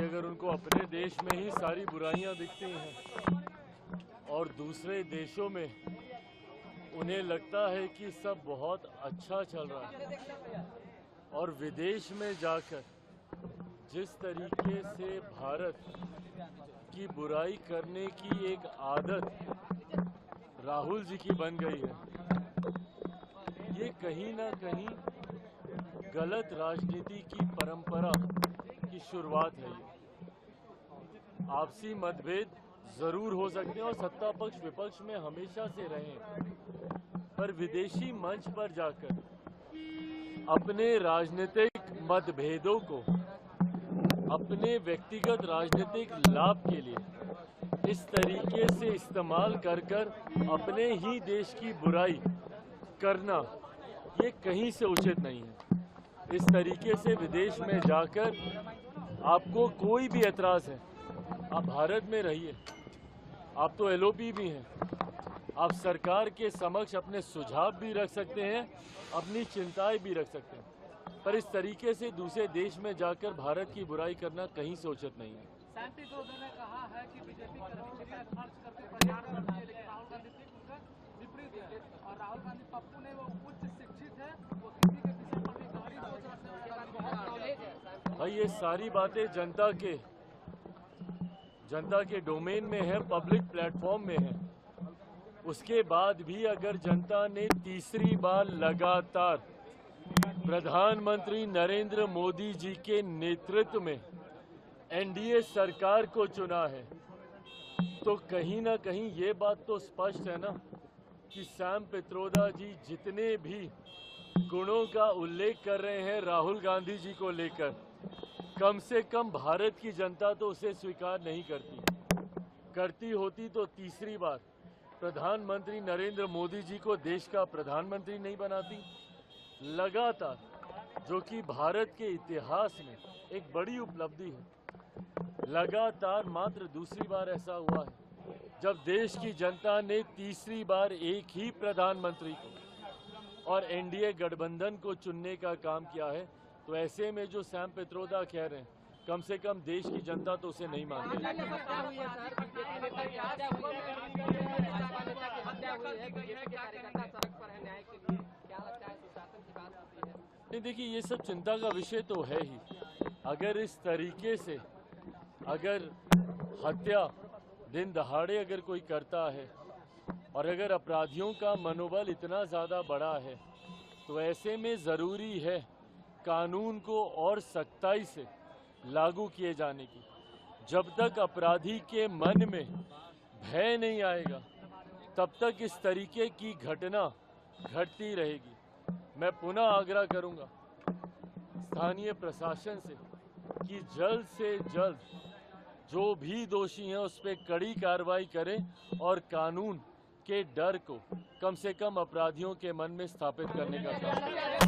अगर उनको अपने देश में ही सारी बुराइयां दिखती हैं और दूसरे देशों में उन्हें लगता है कि सब बहुत अच्छा चल रहा है और विदेश में जाकर जिस तरीके से भारत की बुराई करने की एक आदत राहुल जी की बन गई है, ये कहीं ना कहीं गलत राजनीति की परंपरा की शुरुआत है। ये आपसी मतभेद जरूर हो सकते हैं और सत्ता पक्ष विपक्ष में हमेशा से रहे, पर विदेशी मंच पर जाकर अपने राजनीतिक मतभेदों को अपने व्यक्तिगत राजनीतिक लाभ के लिए इस तरीके से इस्तेमाल कर अपने ही देश की बुराई करना, ये कहीं से उचित नहीं है। इस तरीके से विदेश में जाकर आपको कोई भी एतराज़ है, आप भारत में रहिए, आप तो एलओपी भी हैं, आप सरकार के समक्ष अपने सुझाव भी रख सकते हैं, अपनी चिंताएं भी रख सकते हैं, पर इस तरीके से दूसरे देश में जाकर भारत की बुराई करना कहीं से उचित नहीं है। सैम पित्रोदा ने कहा है कि बीजेपी खर्च करके प्रचार करती है, लेकिन राहुल गांधी ठीक उसका विपरीत है और राहुल गांधी पप्पू ने वो उच्च शिक्षित है, वो किसी के विषय पर भी गहरी सोच रखते हैं। भाई ये सारी बातें जनता के डोमेन में है, पब्लिक प्लेटफॉर्म में है। उसके बाद भी अगर जनता ने तीसरी बार लगातार प्रधानमंत्री नरेंद्र मोदी जी के नेतृत्व में एनडीए सरकार को चुना है, तो कहीं ना कहीं ये बात तो स्पष्ट है ना कि सैम पित्रोदा जी जितने भी गुणों का उल्लेख कर रहे हैं राहुल गांधी जी को लेकर, कम से कम भारत की जनता तो उसे स्वीकार नहीं करती होती तो तीसरी बार प्रधानमंत्री नरेंद्र मोदी जी को देश का प्रधानमंत्री नहीं बनाती। लगातार, जो कि भारत के इतिहास में एक बड़ी उपलब्धि है, लगातार मात्र दूसरी बार ऐसा हुआ है जब देश की जनता ने तीसरी बार एक ही प्रधानमंत्री को और एनडीए गठबंधन को चुनने का काम किया है। तो ऐसे में जो सैम पित्रोदा कह रहे हैं, कम से कम देश की जनता तो उसे नहीं मानती। नहीं, देखिए ये सब चिंता का विषय तो है ही। अगर इस तरीके से अगर हत्या दिन दहाड़े अगर कोई करता है और अगर अपराधियों का मनोबल इतना ज़्यादा बड़ा है, तो ऐसे में ज़रूरी है कानून को और सख्ताई से लागू किए जाने की। जब तक अपराधी के मन में भय नहीं आएगा, तब तक इस तरीके की घटना घटती रहेगी। मैं पुनः आग्रह करूंगा स्थानीय प्रशासन से कि जल्द से जल्द जो भी दोषी हैं उस पर कड़ी कार्रवाई करें और कानून के डर को कम से कम अपराधियों के मन में स्थापित करने का काम करें।